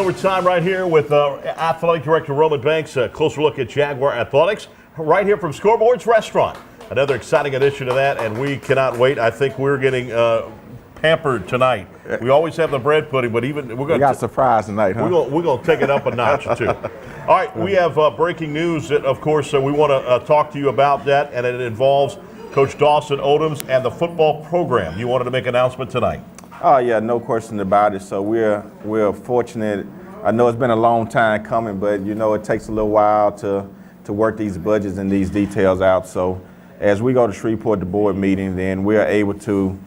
overtime right here with Athletic Director Roman Banks. A closer look at Jaguar Athletics right here from Scoreboard's Restaurant. Another exciting edition of that, and we cannot wait. I think we're getting pampered tonight. We always have the bread pudding, but we're going to got a surprise tonight, huh? We're going to take it up a notch or two. All right, we have breaking news that, of course, we want to talk to you about that, and it involves Coach Dawson Odoms and the football program. You wanted to make an announcement tonight. Oh yeah, no question about it. So we're fortunate. I know it's been a long time coming, but you know it takes a little while to work these budgets and these details out. So as we go to Shreveport, the board meeting, then we are able to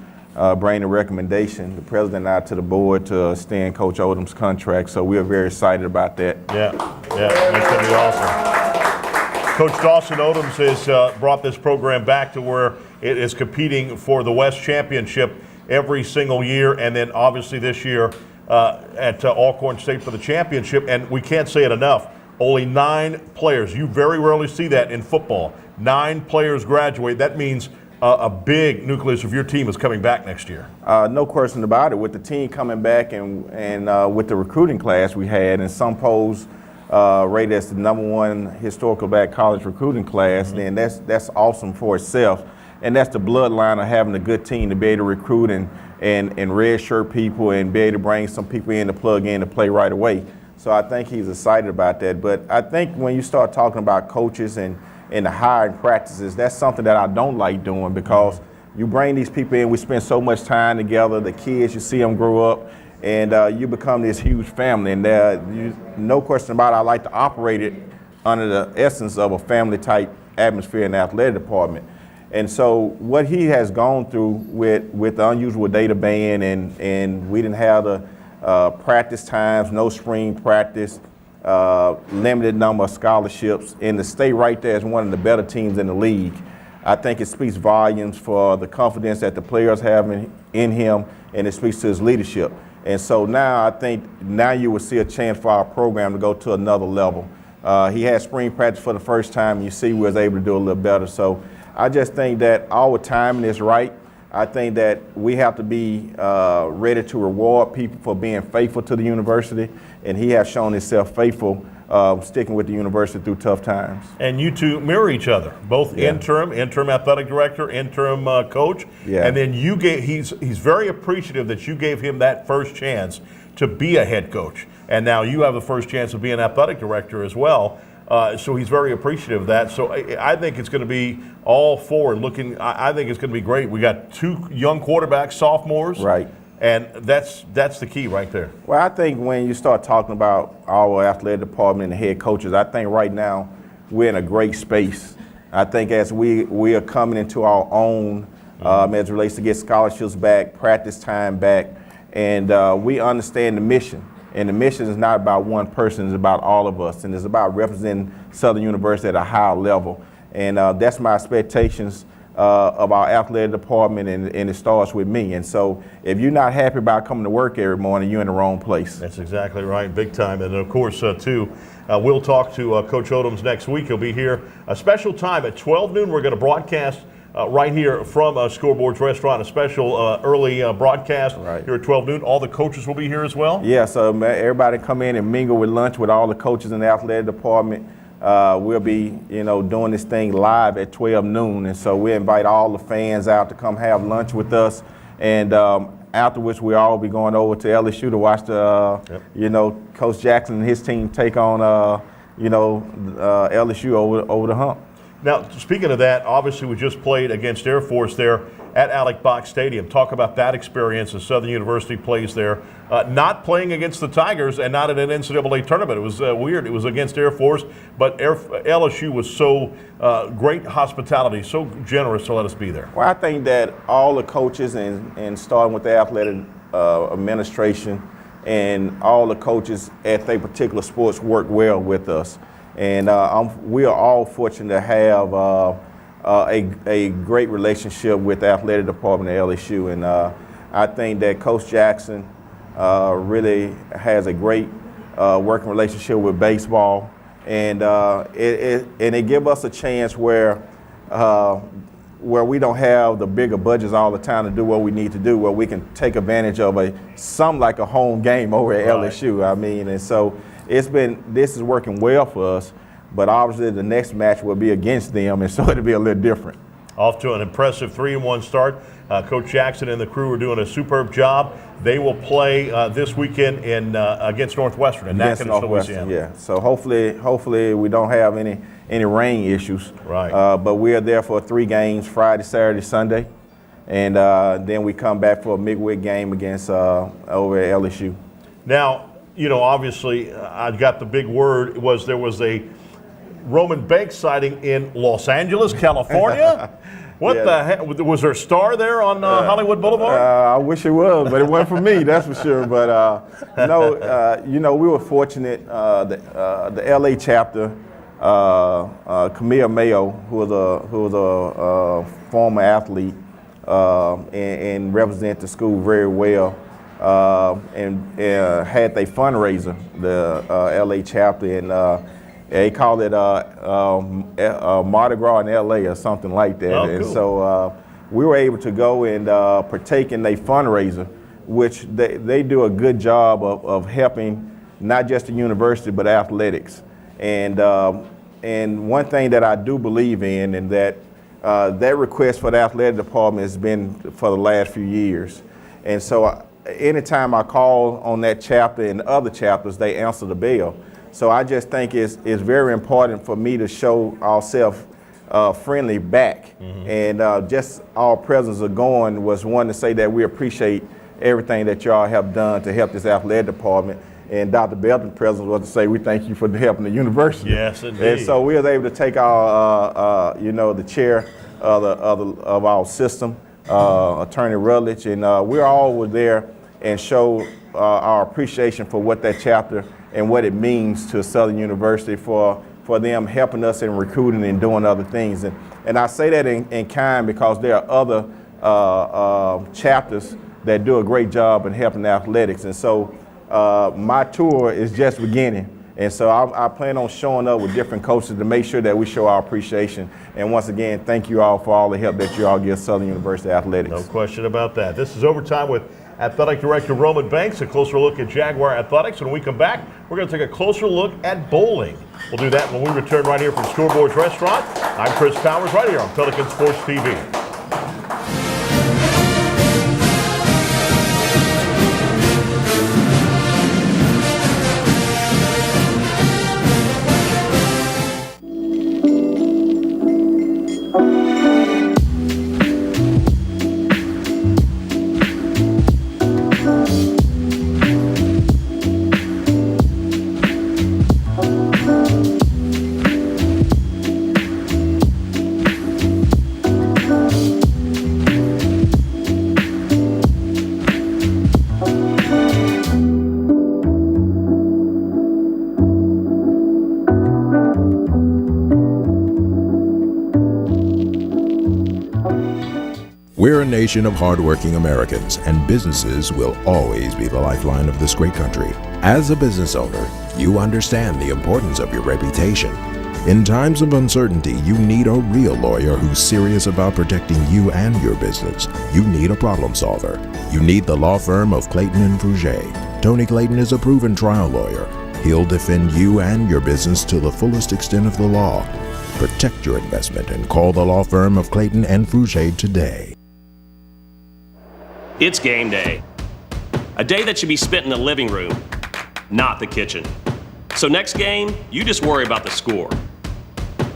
bring the recommendation, the president out to the board to extend Coach Odom's contract. So we are very excited about that. Yeah, that's going to be awesome. Coach Dawson Odoms has brought this program back to where it is competing for the West Championship every single year, and then obviously this year at Alcorn State for the championship. And we can't say it enough, only 9 players. You very rarely see that in football. 9 players graduate. That means a big nucleus of your team is coming back next year. No question about it. With the team coming back and with the recruiting class we had, and some polls rated as the #1 historical black college recruiting class, then that's awesome for itself. And that's the bloodline of having a good team to be able to recruit and redshirt people and be able to bring some people in to plug in to play right away. So I think he's excited about that. But I think when you start talking about coaches and the hiring practices, that's something that I don't like doing, because you bring these people in, we spend so much time together, the kids, you see them grow up, and you become this huge family. And no question about it, I like to operate it under the essence of a family-type atmosphere in the athletic department. And so what he has gone through with the unusual data ban, and we didn't have the practice times, no spring practice, limited number of scholarships, and to stay right there as one of the better teams in the league, I think it speaks volumes for the confidence that the players have in him, and it speaks to his leadership. And so now I think you will see a chance for our program to go to another level. He had spring practice for the first time, and you see we was able to do a little better. So I just think that our timing is right. I think that we have to be ready to reward people for being faithful to the university, and he has shown himself faithful, sticking with the university through tough times. And you two mirror each other, both interim athletic director, interim coach, and then he's very appreciative that you gave him that first chance to be a head coach, and now you have the first chance of being an athletic director as well. So he's very appreciative of that. So I think it's going to be all forward looking. I think it's going to be great. We got 2 young quarterbacks, sophomores. Right. And that's the key right there. Well, I think when you start talking about our athletic department and the head coaches, I think right now we're in a great space. I think as we are coming into our own as it relates to get scholarships back, practice time back, and we understand the mission. And the mission is not about one person, it's about all of us. And it's about representing Southern University at a high level. And that's my expectations of our athletic department, and it starts with me. And so if you're not happy about coming to work every morning, you're in the wrong place. That's exactly right, big time. And of course, too, we'll talk to Coach Odoms next week. He'll be here a special time at 12 noon. We're going to broadcast right here from Scoreboard's Restaurant, a special early broadcast here at 12 noon. All the coaches will be here as well? Yeah, so everybody come in and mingle with lunch with all the coaches in the athletic department. We'll be, doing this thing live at 12 noon, and so we invite all the fans out to come have lunch with us. And afterwards, we'll all be going over to LSU to watch the, Coach Jackson and his team take on, LSU over the hump. Now, speaking of that, obviously we just played against Air Force there at Alex Box Stadium. Talk about that experience as Southern University plays there. Not playing against the Tigers and not at an NCAA tournament. It was weird. It was against Air Force, but LSU was so great hospitality, so generous to let us be there. Well, I think that all the coaches and starting with the athletic administration and all the coaches at their particular sports work well with us. And we are all fortunate to have a great relationship with the athletic department at LSU. And I think that Coach Jackson really has a great working relationship with baseball. And it gives us a chance where where we don't have the bigger budgets all the time to do what we need to do, where we can take advantage of something like a home game over at LSU. I mean, and so this is working well for us, but obviously the next match will be against them, and so it'll be a little different. Off to an impressive 3-1 start. Coach Jackson and the crew are doing a superb job. They will play this weekend against Northwestern in Natchitoches, Louisiana. Yeah, so hopefully we don't have any rain issues. Right. But we are there for 3 games, Friday, Saturday, Sunday, and then we come back for a midweek game against over at LSU. Now, obviously, I got the big word there was a Roman Banks sighting in Los Angeles, California. What the heck? Was there a star there on Hollywood Boulevard? I wish it was, but it wasn't for me, that's for sure. But no, we were fortunate. The LA chapter, Camille Mayo, who was a former athlete and represent the school very well, and had their fundraiser, the LA chapter, and they call it Mardi Gras in LA or something like that. Oh, cool. And so we were able to go and partake in their fundraiser, which they do a good job of helping not just the university but athletics. And one thing that I do believe in, and that request for the athletic department has been for the last few years. And so anytime I call on that chapter and other chapters, they answer the bell. So I just think it's very important for me to show ourselves friendly back. Mm-hmm. And just our presence of going was one to say that we appreciate everything that y'all have done to help this athletic department. And Dr. Belton's presence was to say we thank you for helping the university. Yes, indeed. And so we were able to take our, the chair of our system, Attorney Rutledge, and we all were there and show our appreciation for what that chapter and what it means to Southern University for them helping us in recruiting and doing other things. And I say that in kind because there are other chapters that do a great job in helping athletics. And so my tour is just beginning. And so I plan on showing up with different coaches to make sure that we show our appreciation. And once again, thank you all for all the help that you all give Southern University Athletics. No question about that. This is Overtime with Athletic Director Roman Banks, a closer look at Jaguar Athletics. When we come back, we're going to take a closer look at bowling. We'll do that when we return right here from Scoreboard's Restaurant. I'm Chris Powers, right here on Pelican Sports TV. We're a nation of hardworking Americans, and businesses will always be the lifeline of this great country. As a business owner, you understand the importance of your reputation. In times of uncertainty, you need a real lawyer who's serious about protecting you and your business. You need a problem solver. You need the law firm of Clayton and Fouget. Tony Clayton is a proven trial lawyer. He'll defend you and your business to the fullest extent of the law. Protect your investment and call the law firm of Clayton and Fouget today. It's game day. A day that should be spent in the living room, not the kitchen. So next game, you just worry about the score,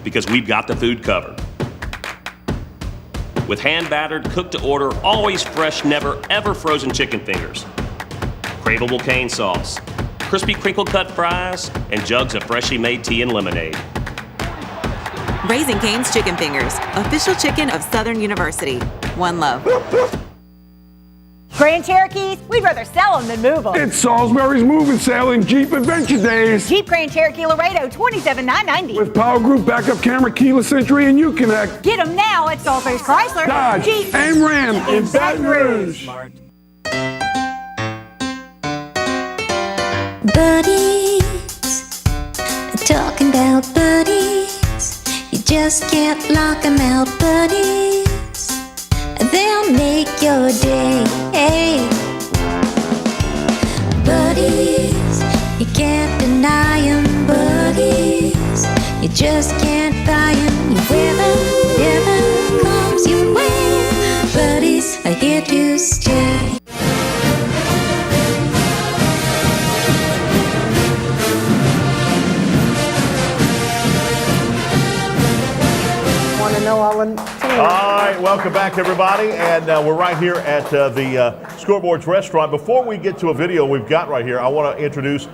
because we've got the food covered. With hand-battered, cooked-to-order, always fresh, never ever frozen chicken fingers, craveable cane sauce, crispy crinkle-cut fries, and jugs of freshly made tea and lemonade. Raising Cane's Chicken Fingers, official chicken of Southern University. One love. Grand Cherokees, we'd rather sell them than move them. It's Salisbury's moving sale and Jeep Adventure Days. Jeep Grand Cherokee Laredo, $27,990. With Power Group backup camera, keyless entry, and Uconnect. Get them now at Salisbury's Chrysler, Dodge, Jeep, and Ram in Baton Rouge. Buddies, talking about buddies. You just can't lock them out, buddies. make your day. Buddies, you can't deny 'em. Buddies, you just can't buy 'em. Whatever comes your way, buddies are here to stay. Want to know all the teams? All right, welcome back, everybody. And we're right here at the Scoreboards restaurant. Before we get to a video we've got right here, I want to introduce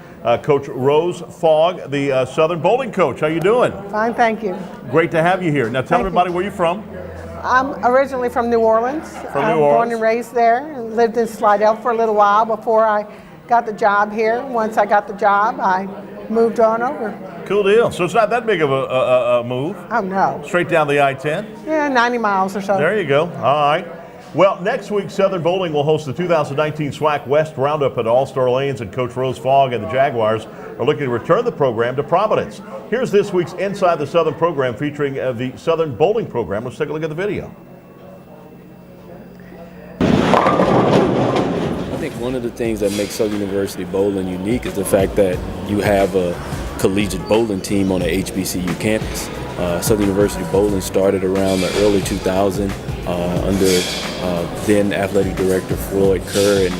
Coach Rose Fogg, the Southern bowling coach. How you doing? Fine, thank you. Great to have you here. Now, tell Thank everybody you. where you're from. I'm originally from New Orleans. From New I'm Orleans. born and raised there and lived in Slidell for a little while before I got the job here. Once I got the job, I moved on over. Cool deal. So it's not that big of a move. Oh, no. Straight down the I-10. Yeah, 90 miles or so. There you go. All right. Well, next week, Southern Bowling will host the 2019 SWAC West Roundup at All-Star Lanes, and Coach Rose Fogg and the Jaguars are looking to return the program to Providence. Here's this week's Inside the Southern program featuring the Southern Bowling program. Let's take a look at the video. I think one of the things that makes Southern University Bowling unique is the fact that you have a collegiate bowling team on the HBCU campus. Southern University Bowling started around the early 2000s under then athletic director Floyd Kerr, and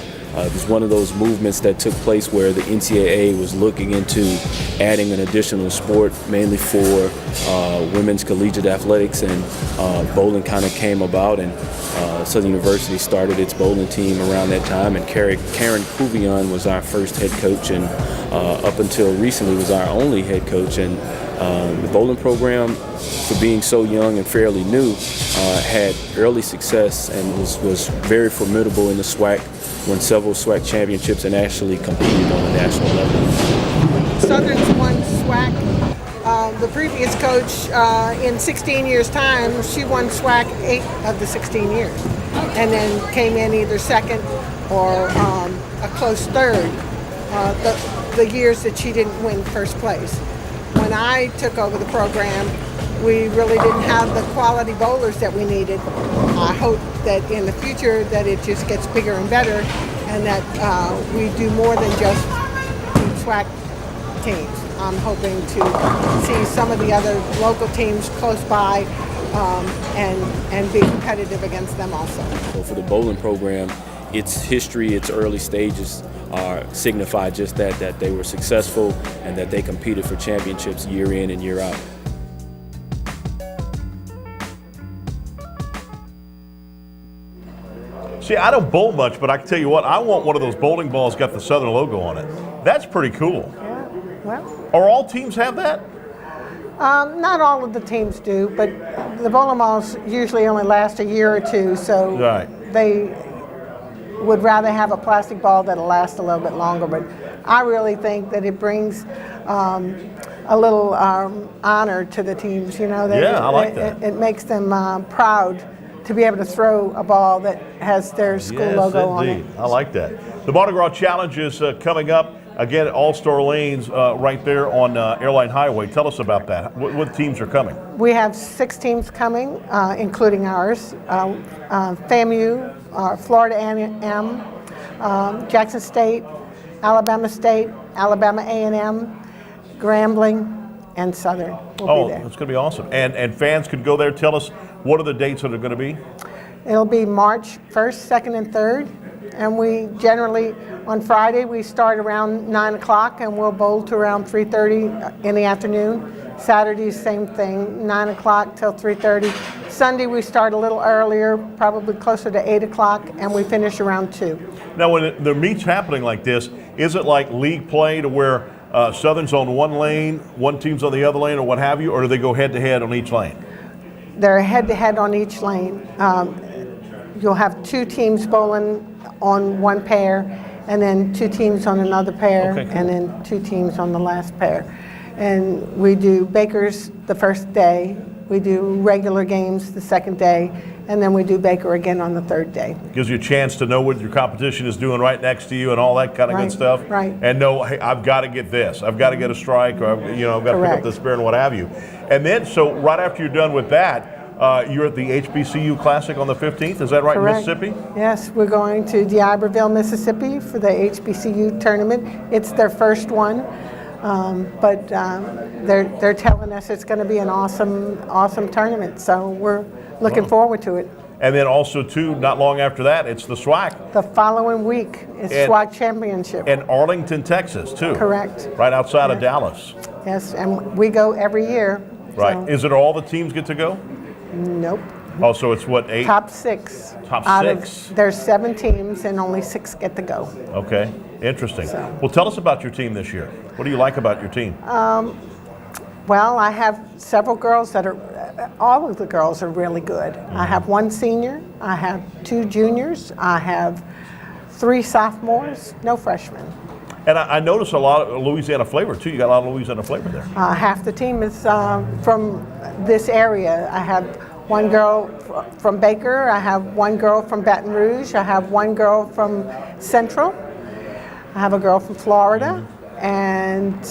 it was one of those movements that took place where the NCAA was looking into adding an additional sport mainly for women's collegiate athletics, and bowling kind of came about, and Southern University started its bowling team around that time, and Karen Couvion was our first head coach, and up until recently was our only head coach. And the bowling program, for being so young and fairly new, had early success and was very formidable in the SWAC, won several SWAC championships, and actually competed on a national level. Southern's won SWAC. The previous coach, in 16 years' time, she won SWAC 8 of the 16 years, and then came in either second or a close third the years that she didn't win first place. When I took over the program, we really didn't have the quality bowlers that we needed. I hope that in the future that it just gets bigger and better, and that we do more than just SWAC teams. I'm hoping to see some of the other local teams close by and be competitive against them also. So for the bowling program, its history, its early stages signify just that they were successful and that they competed for championships year in and year out. See, I don't bowl much, but I can tell you what, I want one of those bowling balls got the Southern logo on it. That's pretty cool. Yeah, well. Are all teams have that? Not all of the teams do, but the bowling balls usually only last a year or two, so Right. they would rather have a plastic ball that'll last a little bit longer. But I really think that it brings a little honor to the teams. You know, that Yeah, I like that. It makes them proud to be able to throw a ball that has their school logo on it. I like that. The Mardi Gras Challenge is coming up again at All-Star Lanes right there on Airline Highway. Tell us about that. What teams are coming? We have 6 teams coming, including ours. FAMU, Florida A&M, Jackson State, Alabama A&M, Grambling, and Southern will be there. It's going to be awesome. And fans could go there. Tell us, what are the dates that are going to be? It'll be March 1st, 2nd, and 3rd. And we generally, on Friday, we start around 9 o'clock and we'll bowl to around 3:30 in the afternoon. Saturday, same thing, 9 o'clock till 3:30. Sunday, we start a little earlier, probably closer to 8 o'clock, and we finish around 2. Now, when the meet's happening like this, is it like league play to where Southern's on one lane, one team's on the other lane, or what have you, or do they go head-to-head on each lane? They're head-to-head on each lane. You'll have 2 teams bowling on one pair, and then 2 teams on another pair, Okay, cool. and then 2 teams on the last pair. And we do Bakers the first day, we do regular games the second day, and then we do Baker again on the 3rd day. Gives you a chance to know what your competition is doing right next to you and all that kind of Right, good stuff. right. And know, hey, I've got to get this. I've got to get a strike, or I've got to pick up Correct. the spear and what have you. And then, so right after you're done with that, You're at the HBCU Classic on the 15th, is that right, Correct. in Mississippi? Yes, we're going to D'Iberville, Mississippi for the HBCU tournament. It's their first one, but they're telling us it's going to be an awesome tournament. So we're looking forward to it. And then also, too, not long after that, it's the SWAC. The following week is SWAC Championship. In Arlington, Texas, too. Correct. Right outside of Dallas. Yes, and we go every year. Right. So. Is it all the teams get to go? Nope. Oh, so it's what, 8? Top 6. Top Out 6. There's 7 teams and only 6 get to go. Okay, interesting. So. Well, tell us about your team this year. What do you like about your team? Well, I have several girls that are, all of the girls are really good. I have 1 senior, I have 2 juniors, I have 3 sophomores, no freshmen. And I notice a lot of Louisiana flavor, too. You got a lot of Louisiana flavor there. Half the team is from this area. I have 1 girl from Baker, I have 1 girl from Baton Rouge, I have 1 girl from Central, I have a girl from Florida, and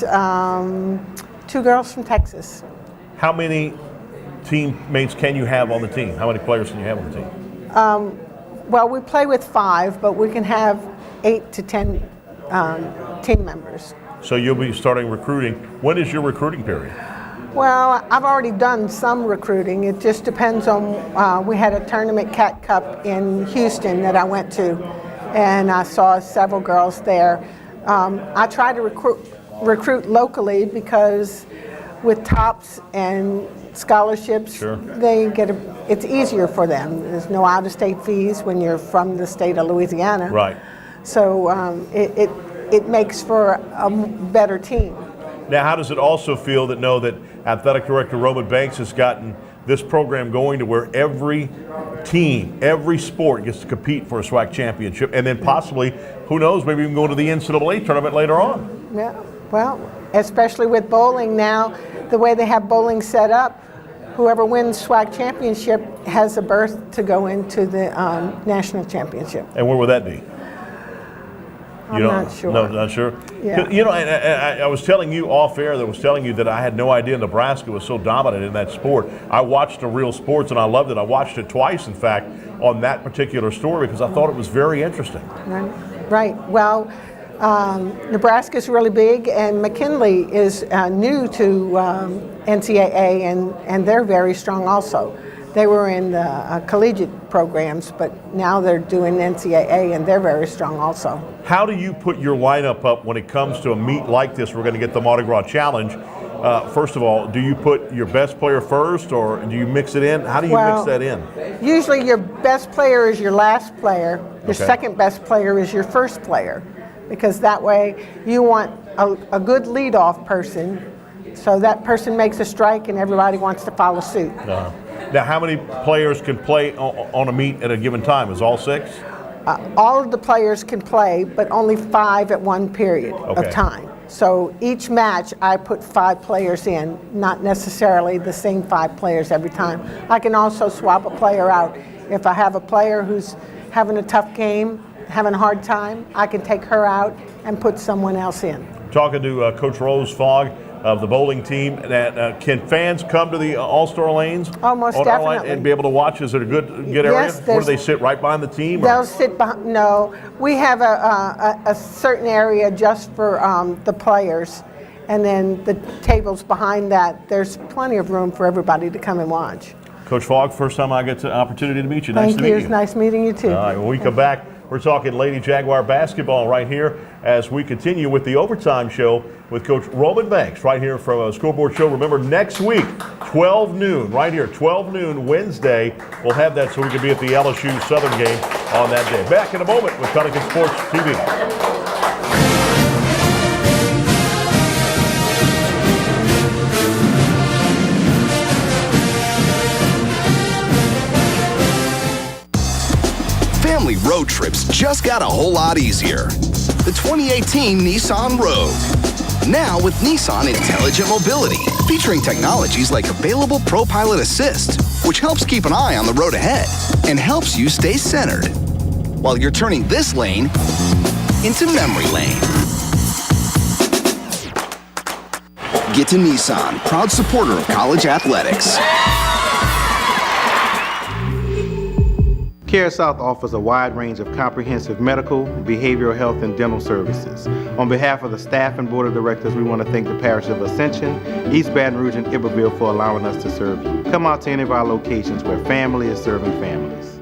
2 girls from Texas. How many teammates can you have on the team? How many players can you have on the team? Well, we play with 5, but we can have 8 to 10 team members. So you'll be starting recruiting. When is your recruiting period? Well, I've already done some recruiting. It just depends on, we had a tournament Cat Cup in Houston that I went to, and I saw several girls there. I try to recruit locally because with TOPS and scholarships, Sure. they get it's easier for them. There's no out-of-state fees when you're from the state of Louisiana. Right. So it makes for a better team. Now, how does it also feel that know that Athletic Director Roman Banks has gotten this program going to where every team, every sport gets to compete for a SWAC championship, and then possibly, who knows, maybe even go to the NCAA tournament later on? Yeah, well, especially with bowling now, the way they have bowling set up, whoever wins SWAC championship has a berth to go into the national championship. And where would that be? I'm not sure. No, not sure. Yeah. You know, I was telling you off air that I had no idea Nebraska was so dominant in that sport. I watched the Real Sports and I loved it. I watched it twice, in fact, on that particular story because I thought it was very interesting. Right. Well, Nebraska's really big, and McKinley is new to NCAA, and they're very strong also. They were in the collegiate programs, but now they're doing NCAA, and they're very strong also. How do you put your lineup up when it comes to a meet like this? We're going to get the Mardi Gras Challenge. First of all, do you put your best player first, or do you mix it in? How do you mix that in? Usually your best player is your last player. Your second best player is your first player, because that way you want a good leadoff person, so that person makes a strike and everybody wants to follow suit. Now, how many players can play on a meet at a given time? Is all 6? All of the players can play, but only 5 at one period of time. So each match, I put 5 players in, not necessarily the same 5 players every time. I can also swap a player out. If I have a player who's having a tough game, having a hard time, I can take her out and put someone else in. Talking to Coach Rose Fogg of the bowling team, that can fans come to the All-Star lanes? Oh, most definitely. And be able to watch? Is it a good area? Yes, Where do they sit, right behind the team? They'll sit behind, no. We have a certain area just for the players, and then the tables behind that, there's plenty of room for everybody to come and watch. Coach Fogg, first time I get the opportunity to meet you. Nice to meet you. It's nice meeting you too. All right, when we come back, we're talking Lady Jaguar basketball right here as we continue with the Overtime Show with Coach Roman Banks right here from a Scoreboard Show. Remember, next week, 12 noon, right here, 12 noon Wednesday, we'll have that so we can be at the LSU Southern game on that day. Back in a moment with Cunningham Sports TV. Family road trips just got a whole lot easier. The 2018 Nissan Rogue. Now with Nissan Intelligent Mobility, featuring technologies like available ProPilot Assist, which helps keep an eye on the road ahead and helps you stay centered while you're turning this lane into memory lane. Get to Nissan, proud supporter of college athletics. CareSouth offers a wide range of comprehensive medical, behavioral health, and dental services. On behalf of the staff and board of directors, we want to thank the parish of Ascension, East Baton Rouge, and Iberville for allowing us to serve you. Come out to any of our locations where family is serving families.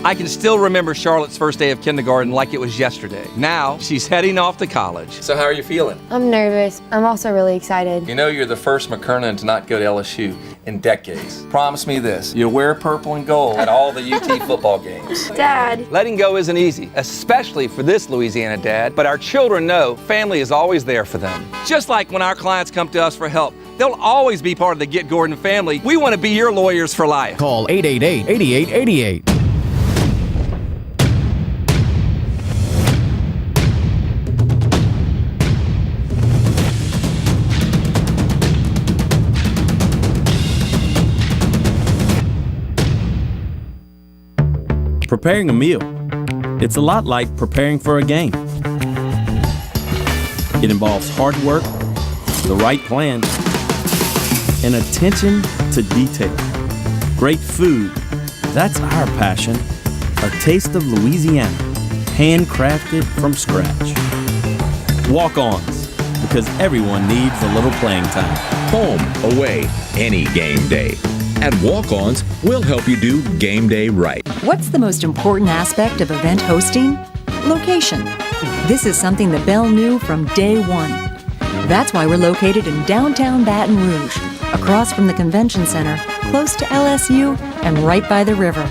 I can still remember Charlotte's first day of kindergarten like it was yesterday. Now, she's heading off to college. So how are you feeling? I'm nervous. I'm also really excited. You know you're the first McKernan to not go to LSU in decades. Promise me this, you'll wear purple and gold at all the UT football games. Dad. Letting go isn't easy, especially for this Louisiana dad, but our children know family is always there for them. Just like when our clients come to us for help, they'll always be part of the Get Gordon family. We want to be your lawyers for life. Call 888-8888. Preparing a meal. It's a lot like preparing for a game. It involves hard work, the right plan, and attention to detail. Great food, that's our passion. A taste of Louisiana, handcrafted from scratch. Walk-ons, because everyone needs a little playing time. Home, away, any game day. At Walk-Ons, we'll help you do game day right. What's the most important aspect of event hosting? Location. This is something that Bell knew from day one. That's why we're located in downtown Baton Rouge, across from the convention center, close to LSU, and right by the river.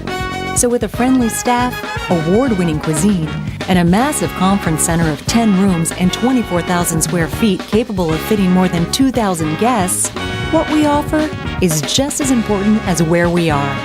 So with a friendly staff, award-winning cuisine, and a massive conference center of 10 rooms and 24,000 square feet capable of fitting more than 2,000 guests, what we offer is just as important as where we are.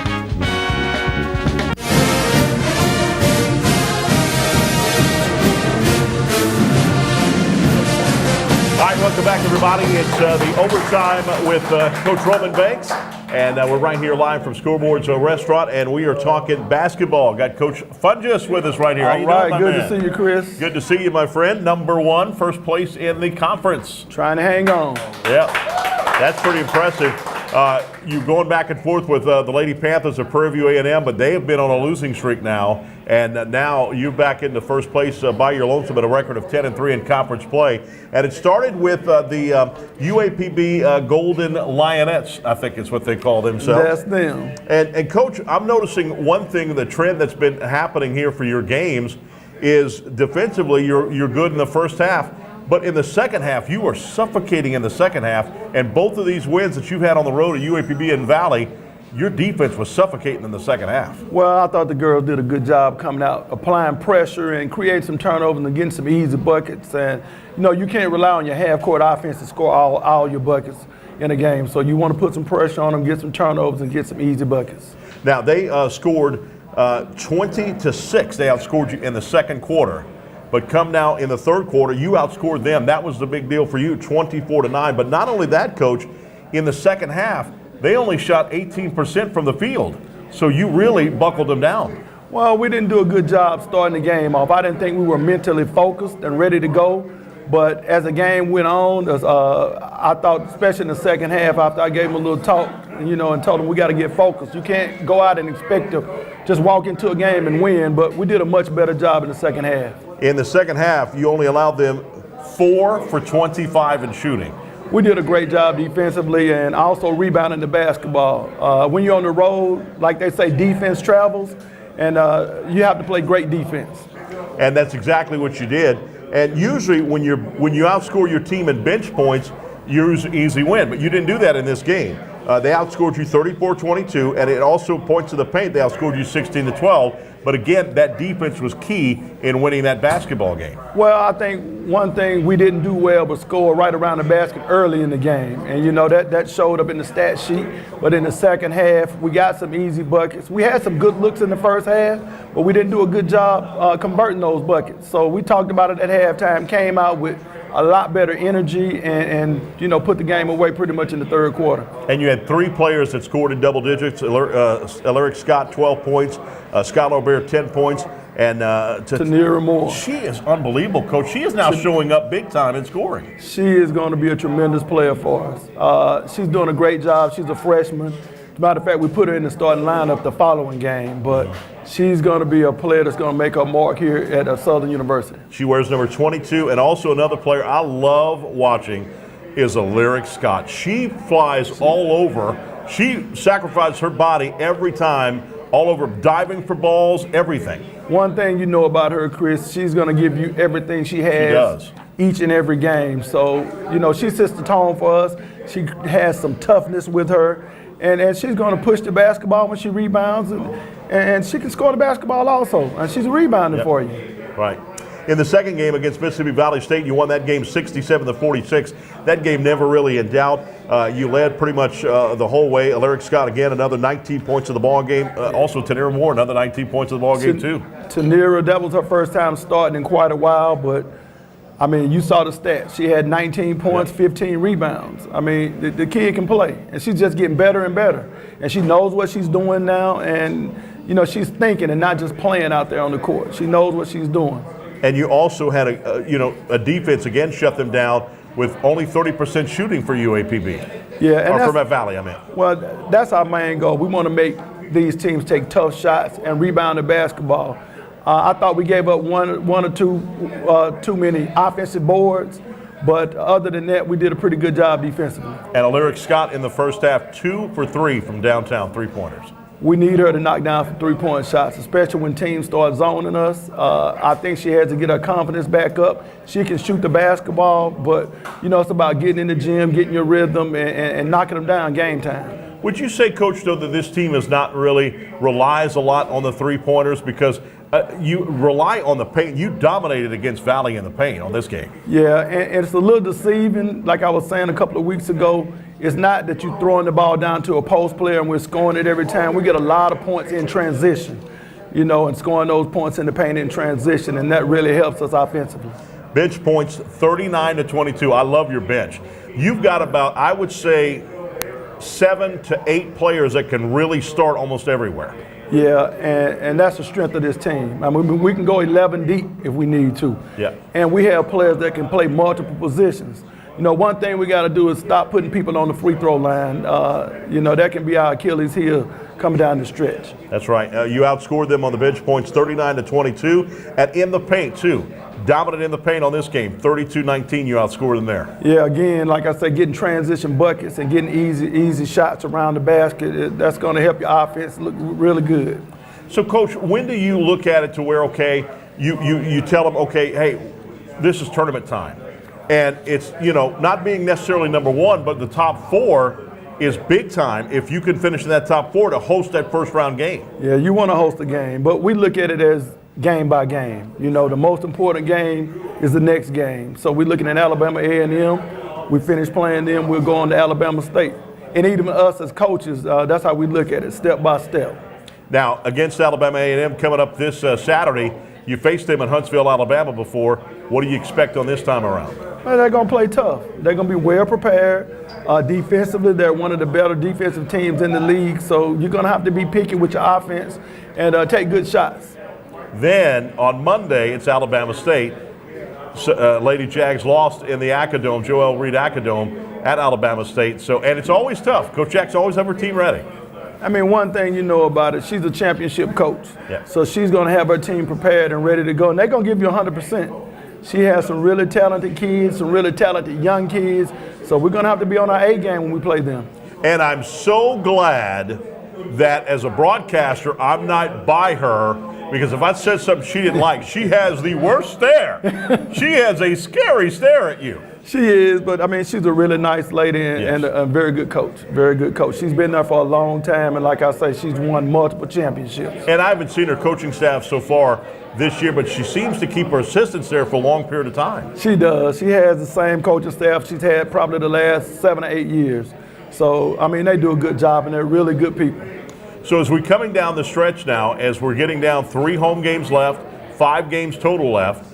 All right, welcome back, everybody. It's the Overtime with Coach Roman Banks, and we're right here live from Scoreboard's Restaurant, and we are talking basketball. Got Coach Fungus with us right here. How you doing, my good man? to see you, Chris. Good to see you, my friend. Number one, first place in the conference. Trying to hang on. Yeah, that's pretty impressive. You going back and forth with the Lady Panthers of Prairie View A&M, but they have been on a losing streak now, and now you're back into first place by your lonesome at a record of 10-3 in conference play. And it started with the UAPB Golden Lionettes, I think is what they call themselves. That's them. And Coach, I'm noticing one thing, the trend that's been happening here for your games is defensively you're good in the first half. But in the second half, you are suffocating in the second half, and both of these wins that you've had on the road at UAPB and Valley, your defense was suffocating in the second half. Well, I thought the girls did a good job coming out, applying pressure and creating some turnovers and getting some easy buckets. And, you know, you can't rely on your half-court offense to score all your buckets in a game. So you want to put some pressure on them, get some turnovers, and get some easy buckets. Now, they scored 20-6. They outscored you in the second quarter. But come now in the third quarter, you outscored them. That was the big deal for you, 24-9. But not only that, Coach, in the second half, they only shot 18% from the field. So you really buckled them down. Well, we didn't do a good job starting the game off. I didn't think we were mentally focused and ready to go. But as the game went on, I thought, especially in the second half, after I gave them a little talk, you know, and told them we got to get focused. You can't go out and expect to just walk into a game and win, but we did a much better job in the second half. In the second half, you only allowed them 4 for 25 in shooting. We did a great job defensively and also rebounding the basketball. When you're on the road, like they say, defense travels, and you have to play great defense. And that's exactly what you did. And usually when you outscore your team in bench points, you easily win. But you didn't do that in this game. They outscored you 34-22, and it also points to the paint. They outscored you 16-12. But again, that defense was key in winning that basketball game. Well, I think one thing we didn't do well was score right around the basket early in the game. And, you know, that showed up in the stat sheet. But in the second half, we got some easy buckets. We had some good looks in the first half, but we didn't do a good job converting those buckets. So we talked about it at halftime, came out with a lot better energy and you know, put the game away pretty much in the third quarter. And you had 3 players that scored in double digits. Alaric Scott, 12 points. Skylar Bear, 10 points. And Tanira Moore. She is unbelievable, Coach. She is now showing up big time in scoring. She is going to be a tremendous player for us. She's doing a great job. She's a freshman. As a matter of fact, we put her in the starting lineup the following game, but she's going to be a player that's going to make her mark here at Southern University. She wears number 22, and also another player I love watching is Lyric Scott. She flies all over. She sacrifices her body every time, all over, diving for balls, everything. One thing you know about her, Chris, she's going to give you everything she has. She does. Each and every game. So, you know, she sets the tone for us. She has some toughness with her. And she's going to push the basketball when she rebounds. And she can score the basketball also. And she's rebounding for you. Right. In the second game against Mississippi Valley State, you won that game 67-46. That game never really in doubt. You led pretty much the whole way. Lyric Scott, again, another 19 points of the ball game. Also, Tanira Moore, another 19 points of the ball game, too. Tanira, that was her first time starting in quite a while, but I mean, you saw the stats. She had 19 points, 15 rebounds. I mean, the kid can play, and she's just getting better and better. And she knows what she's doing now, and, you know, she's thinking and not just playing out there on the court. She knows what she's doing. And you also had a defense, again, shut them down with only 30% shooting for UAPB. Yeah, and or from Valley, I mean. Well, that's our main goal. We want to make these teams take tough shots and rebound the basketball. I thought we gave up one or two too many offensive boards, but other than that, we did a pretty good job defensively. And Lyric Scott in the first half, 2 for 3 from downtown, three-pointers. We need her to knock down some three-point shots, especially when teams start zoning us. I think she has to get her confidence back up. She can shoot the basketball, but, you know, it's about getting in the gym, getting your rhythm, and knocking them down game time. Would you say, Coach, though, that this team is not really relies a lot on the three-pointers because you rely on the paint? You dominated against Valley in the paint on this game. Yeah, and it's a little deceiving. Like I was saying a couple of weeks ago, it's not that you're throwing the ball down to a post player and we're scoring it every time. We get a lot of points in transition, you know, and scoring those points in the paint in transition, and that really helps us offensively. Bench points, 39-22. I love your bench. You've got about, I would say, 7 to 8 players that can really start almost everywhere. Yeah, and that's the strength of this team. I mean, we can go 11 deep if we need to. Yeah. And we have players that can play multiple positions. You know, one thing we got to do is stop putting people on the free throw line. You know, that can be our Achilles heel coming down the stretch. That's right. You outscored them on the bench points 39-22, and in the paint, too. Dominant in the paint on this game, 32-19, you outscored them there. Yeah, again, like I said, getting transition buckets and getting easy shots around the basket, that's going to help your offense look really good. So, Coach, when do you look at it to where, okay, you tell them, okay, hey, this is tournament time. And it's, you know, not being necessarily number one, but the top 4 is big time if you can finish in that top 4 to host that first round game. Yeah, you want to host a game, but we look at it as game by game. You know, the most important game is the next game. So we're looking at Alabama A&M. We finish playing them, we'll go on to Alabama State. And even us as coaches, that's how we look at it, step by step. Now, against Alabama A&M coming up this Saturday, you faced them in Huntsville, Alabama before. What do you expect on this time around? Well, they're going to play tough. They're going to be well prepared. Defensively, they're one of the better defensive teams in the league. So you're going to have to be picky with your offense and take good shots. Then on Monday, it's Alabama State. Lady Jags lost in the Acadome, Joel Reed Acadome at Alabama State. So, and it's always tough. Coach Jack's always have her team ready. I mean, one thing you know about it, she's a championship coach. Yeah. So she's going to have her team prepared and ready to go. And they're going to give you 100%. She has some really talented kids, some really talented young kids. So we're going to have to be on our A game when we play them. And I'm so glad that as a broadcaster, I'm not by her, because if I said something she didn't like, she has the worst stare. She has a scary stare at you. She is, but I mean, she's a really nice lady and a very good coach. Very good coach. She's been there for a long time, and like I say, she's won multiple championships. And I haven't seen her coaching staff so far this year, but she seems to keep her assistants there for a long period of time. She does. She has the same coaching staff she's had probably the last 7 or 8 years. So, I mean, they do a good job, and they're really good people. So as we're coming down the stretch now, as we're getting down 3 home games left, 5 games total left,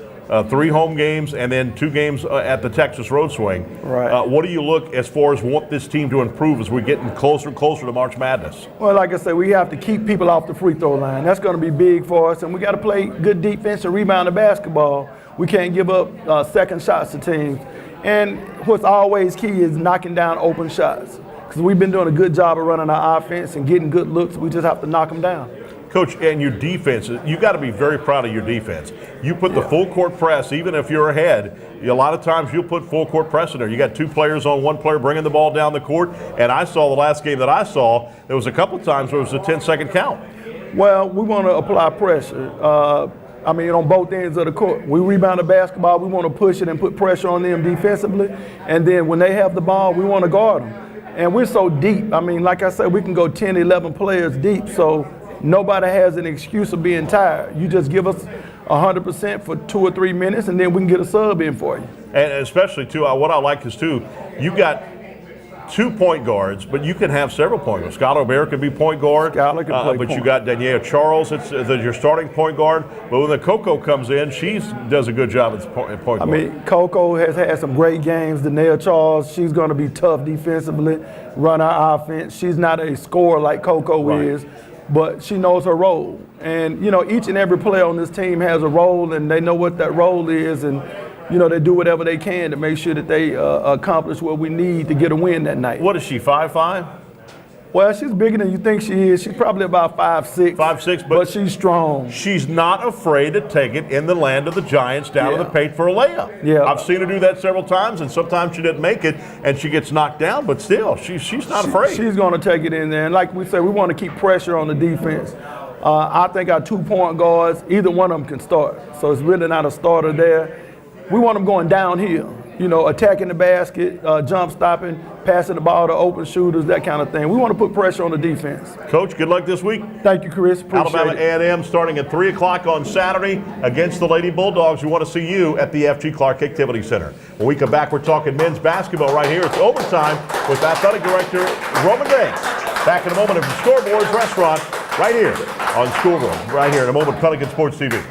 3 home games, and then 2 games at the Texas Road Swing. Right. What do you look as far as want this team to improve as we're getting closer and closer to March Madness? Well, like I said, we have to keep people off the free throw line. That's going to be big for us, and we got to play good defense and rebound the basketball. We can't give up second shots to teams. And what's always key is knocking down open shots. because we've been doing a good job of running our offense and getting good looks. We just have to knock them down. Coach, and your defense, you got to be very proud of your defense. You put the full court press, even if you're ahead. A lot of times you'll put full court press in there. You got 2 players on 1 player bringing the ball down the court. And I saw the last game that I saw, there was a couple of times where it was a 10-second count. Well, we want to apply pressure. On both ends of the court. We rebound the basketball. We want to push it and put pressure on them defensively. And then when they have the ball, we want to guard them. And we're so deep. Like I said, we can go 10, 11 players deep. So nobody has an excuse of being tired. You just give us 100% for 2 or 3 minutes, and then we can get a sub in for you. And especially, too, what I like is, too, you got 2 point guards, but you can have several point guards. Skylar Bear can be point guard, Skylar can play but point. You got Danielle Charles that's your starting point guard. But when the Coco comes in, she does a good job at point guard. Coco has had some great games. Danielle Charles, she's going to be tough defensively, run our offense. She's not a scorer like Coco is, but she knows her role. And, each and every player on this team has a role, and they know what that role is. And they do whatever they can to make sure that they accomplish what we need to get a win that night. What is she, 5'5"? Well, she's bigger than you think she is. She's probably about 5'6". 5'6", but she's strong. She's not afraid to take it in the land of the Giants down to the paint for a layup. Yeah. I've seen her do that several times, and sometimes she didn't make it, and she gets knocked down, but still, she's not afraid. She's going to take it in there. And like we said, we want to keep pressure on the defense. I think our 2 point guards, either one of them can start. So it's really not a starter there. We want them going downhill, attacking the basket, jump stopping, passing the ball to open shooters, that kind of thing. We want to put pressure on the defense. Coach, good luck this week. Thank you, Chris. Appreciate Alabama A&M starting at 3 o'clock on Saturday against the Lady Bulldogs. We want to see you at the F.G. Clark Activity Center. When we come back, we're talking men's basketball right here. It's overtime with Athletic Director Roman Banks. Back in a moment at the Scoreboards Restaurant right here on Schoolroom. Right here in a moment, Pelican Sports TV.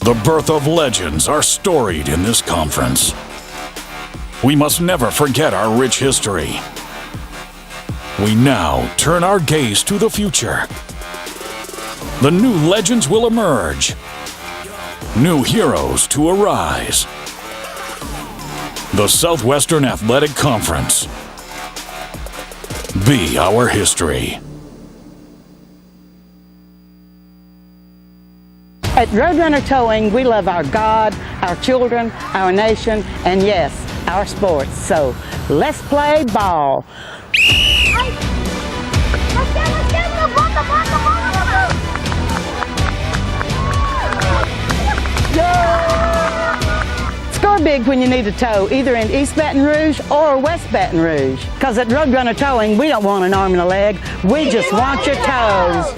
The birth of legends are storied in this conference. We must never forget our rich history. We now turn our gaze to the future. The new legends will emerge. New heroes to arise. The Southwestern Athletic Conference. Be our history. At Roadrunner Towing, we love our God, our children, our nation, and yes, our sports. So let's play ball. Score big when you need a tow, either in East Baton Rouge or West Baton Rouge. Because at Roadrunner Towing, we don't want an arm and a leg. We just want your toes.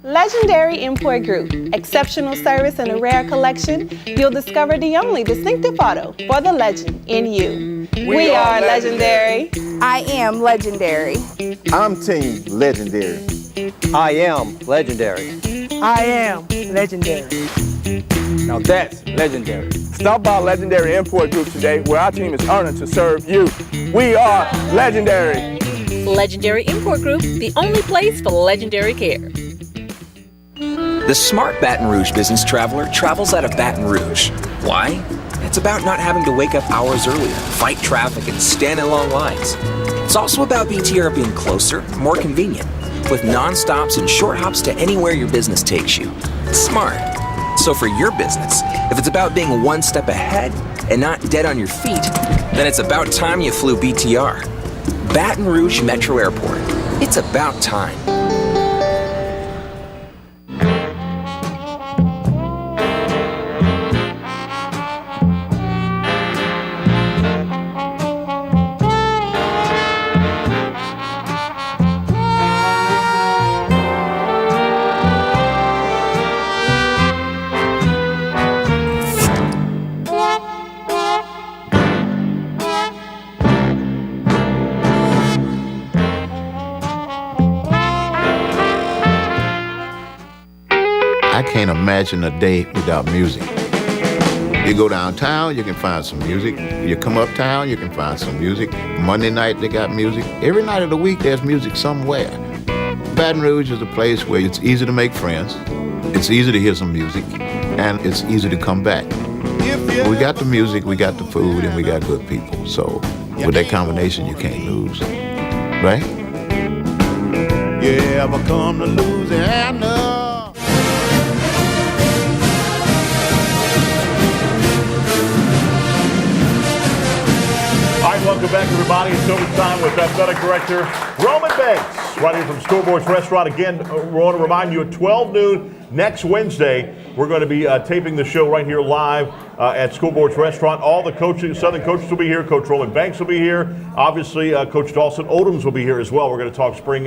Legendary Import Group. Exceptional service and a rare collection. You'll discover the only distinctive auto for the legend in you. We are legendary. I am legendary. I'm Team Legendary. I am legendary. I am legendary. Now that's legendary. Stop by Legendary Import Group today, where our team is honored to serve you. We are legendary. Legendary Import Group, the only place for legendary care. The smart Baton Rouge business traveler travels out of Baton Rouge. Why? It's about not having to wake up hours earlier, fight traffic, and stand in long lines. It's also about BTR being closer, more convenient, with non-stops and short hops to anywhere your business takes you. Smart. So for your business, if it's about being one step ahead and not dead on your feet, then it's about time you flew BTR. Baton Rouge Metro Airport. It's about time. I can't imagine a day without music. You go downtown, you can find some music. You come uptown, you can find some music. Monday night, they got music. Every night of the week, there's music somewhere. Baton Rouge is a place where it's easy to make friends, it's easy to hear some music, and it's easy to come back. We got the music, we got the food, and we got good people. So with that combination, you can't lose, right? You ever come to Louisiana? All right, welcome back, everybody. It's overtime with Athletic Director Roman Banks, right here from Scoreboard's Restaurant. Again, I want to remind you at 12 noon next Wednesday, we're going to be taping the show right here live at Scoreboard's Restaurant. All the coaches, Southern coaches will be here. Coach Roman Banks will be here. Obviously, Coach Dawson Odoms will be here as well. We're going to talk spring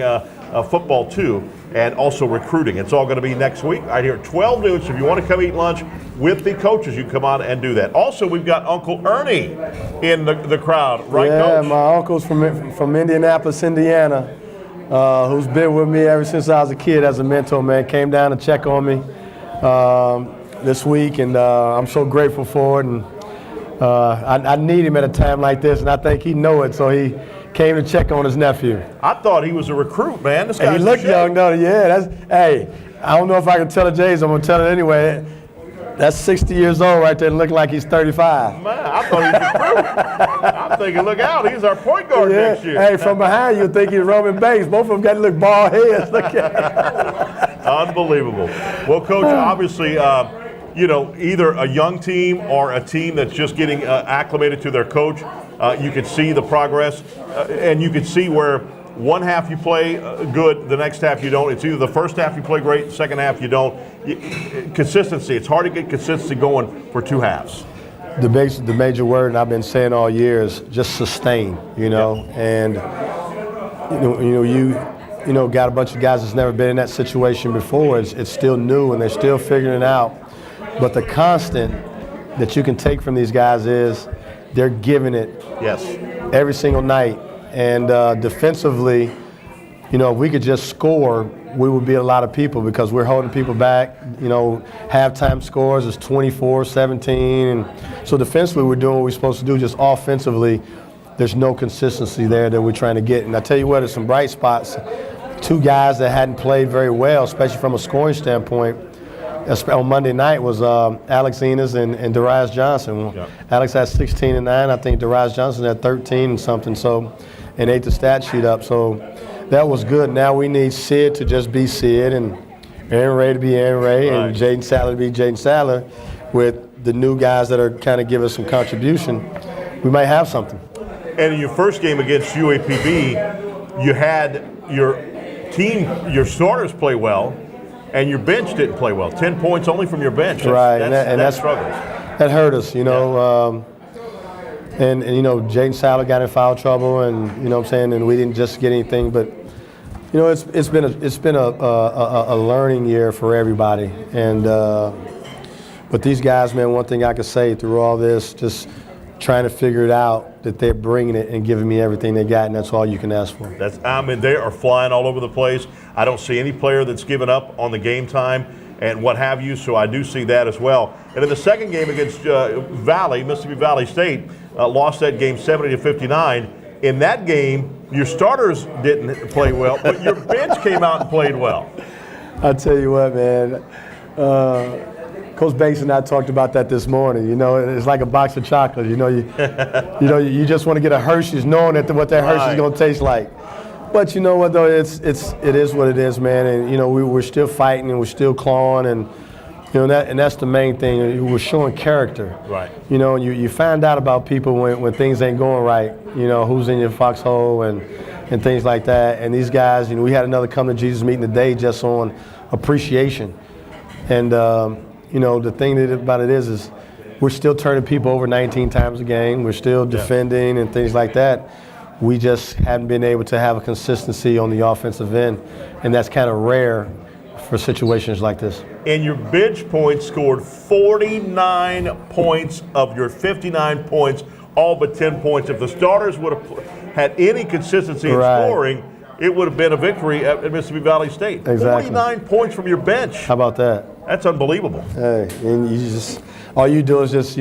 football, too, and also recruiting. It's all going to be next week right here at 12 noon. So if you want to come eat lunch with the coaches, you can come on and do that. Also, we've got Uncle Ernie in the crowd, right, Coach? Yeah, my uncle's from Indianapolis, Indiana, who's been with me ever since I was a kid as a mentor, man. Came down to check on me this week, and I'm so grateful for it. And I need him at a time like this, and I think he know it, so he came to check on his nephew. I thought he was a recruit, man. This guy's he looked young, though. Yeah, hey, I don't know if I can tell the Jays. I'm going to tell it anyway. That's 60 years old right there, looking like he's 35. Man, I thought he was a recruit. I'm thinking, look out, he's our point guard next year. Hey, from behind you'd think he's Roman Banks. Both of them got to look bald heads. Look at Unbelievable. Well, Coach, obviously, either a young team or a team that's just getting acclimated to their coach, you can see the progress, and you can see where one half you play good, the next half you don't. It's either the first half you play great, the second half you don't. Consistency. It's hard to get consistency going for two halves. The major word, and I've been saying all year, is just sustain. And you got a bunch of guys that's never been in that situation before. It's still new, and they're still figuring it out. But the constant that you can take from these guys is they're giving it every single night. And defensively, if we could just score, we would beat a lot of people because we're holding people back. Halftime scores is 24-17. And so defensively, we're doing what we're supposed to do. Just offensively, there's no consistency there that we're trying to get. And I tell you what, there's some bright spots. Two guys that hadn't played very well, especially from a scoring standpoint, on Monday night was Alex Enos and Darius Johnson. Yeah. Alex had 16 and 9. I think Darius Johnson had 13 and something. And ate the stat sheet up. So that was good. Now we need Sid to just be Sid, and Aaron Ray to be Aaron Ray, and Jaden Sadler to be Jaden Sadler. With the new guys that are kind of give us some contribution, we might have something. And in your first game against UAPB, you had your team, your starters play well, and your bench didn't play well. 10 points only from your bench. That's struggles. That hurt us, And Jaden Sadler got in foul trouble, and and we didn't just get anything. But it's been a learning year for everybody. And but these guys, man, one thing I could say through all this, just trying to figure it out, that they're bringing it and giving me everything they got, and that's all you can ask for. They are flying all over the place. I don't see any player that's given up on the game time and what have you, so I do see that as well. And in the second game against Mississippi Valley State, lost that game 70-59. In that game, your starters didn't play well, but your bench came out and played well. I tell you what, man. Coach Banks and I talked about that this morning. It's like a box of chocolate. You just want to get a Hershey's, knowing what that Hershey's going to taste like. But you know what, though, it is what it is, man. And we're still fighting and we're still clawing, and that's the main thing. We're showing character. Right. You find out about people when things ain't going right. Who's in your foxhole and things like that. And these guys, we had another come to Jesus meeting today just on appreciation. And the thing about it is we're still turning people over 19 times a game. We're still defending and things like that. We just haven't been able to have a consistency on the offensive end, and that's kind of rare for situations like this. And your bench points scored 49 points of your 59 points, all but 10 points. If the starters would have had any consistency in scoring, it would have been a victory at Mississippi Valley State. Exactly. 49 points from your bench. How about that? That's unbelievable. Hey, and all you do is just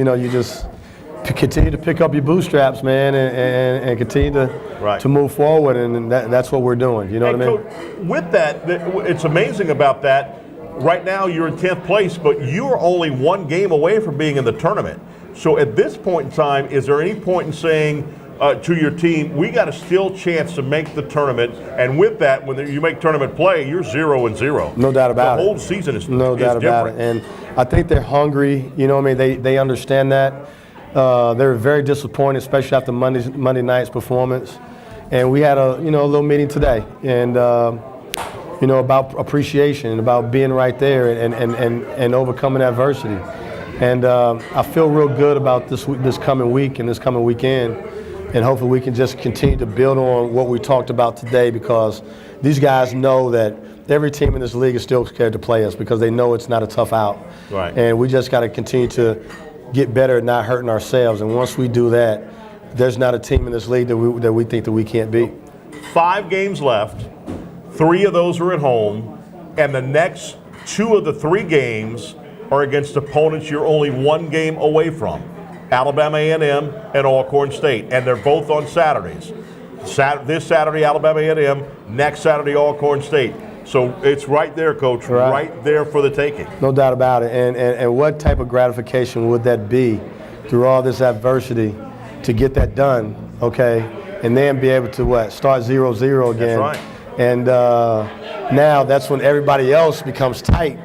continue to pick up your bootstraps, man, and continue to move forward, and that's what we're doing. You know what I mean? Coach, with that, it's amazing about that. Right now, you're in 10th place, but you are only one game away from being in the tournament. So at this point in time, is there any point in saying to your team, we got a still chance to make the tournament? And with that, when you make tournament play, you're 0-0. No doubt about it. The whole season is no doubt about it. And I think they're hungry. You know what I mean? They understand that. They're very disappointed, especially after Monday night's performance. And we had a little meeting today, and about appreciation, about being right there and overcoming adversity. And I feel real good about this coming week and this coming weekend, and hopefully we can just continue to build on what we talked about today, because these guys know that every team in this league is still scared to play us because they know it's not a tough out. Right. And we just got to continue to get better at not hurting ourselves. And once we do that, there's not a team in this league that we think that we can't beat. 5 games left. 3 of those are at home, and the next 2 of the 3 games are against opponents you're only 1 game away from, Alabama A&M and Alcorn State, and they're both on Saturdays. This Saturday, Alabama A&M, next Saturday, Alcorn State. So it's right there, Coach, right there for the taking. No doubt about it. And what type of gratification would that be through all this adversity to get that done, okay, and then be able to, start 0-0 again. That's right. And now that's when everybody else becomes tight,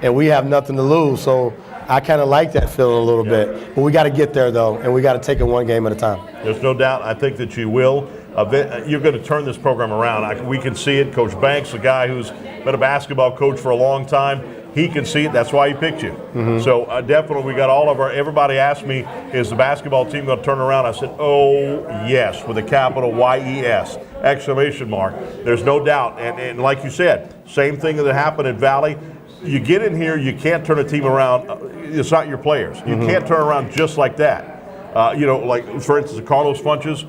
and we have nothing to lose. So I kind of like that feeling a little bit. But we got to get there, though, and we got to take it one game at a time. There's no doubt. I think that you will. You're going to turn this program around. We can see it. Coach Banks, a guy who's been a basketball coach for a long time, he can see it. That's why he picked you. Mm-hmm. So definitely we got everybody asked me, is the basketball team going to turn around? I said, oh, yes, with a capital Y-E-S, exclamation mark. There's no doubt. And like you said, same thing that happened at Valley. You get in here, you can't turn a team around. It's not your players. You can't turn around just like that. Like, for instance, the Carlos Funches,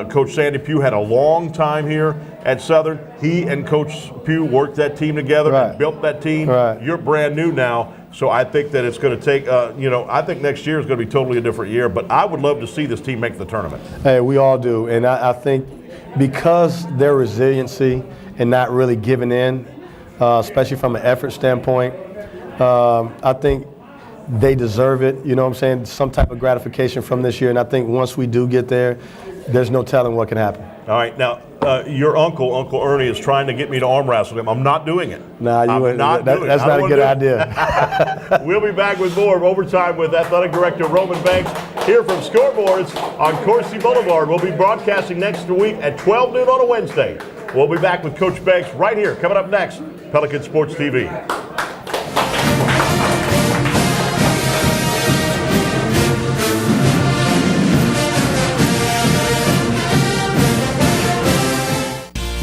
Coach Sandy Pugh had a long time here at Southern. He and Coach Pugh worked that team together and built that team. Right. You're brand new now, so I think that it's going to take, I think next year is going to be totally a different year, but I would love to see this team make the tournament. Hey, we all do. And I think because their resiliency and not really giving in, especially from an effort standpoint, I think they deserve it, you know what I'm saying, some type of gratification from this year. And I think once we do get there, there's no telling what can happen. All right, now, your Uncle Ernie, is trying to get me to arm wrestle him. I'm not doing it. Nah, I'm not doing it. That's not a good idea. We'll be back with more of Overtime with Athletic Director Roman Banks here from Scoreboards on Coursey Boulevard. We'll be broadcasting next week at 12 noon on a Wednesday. We'll be back with Coach Banks right here. Coming up next, Pelican Sports TV.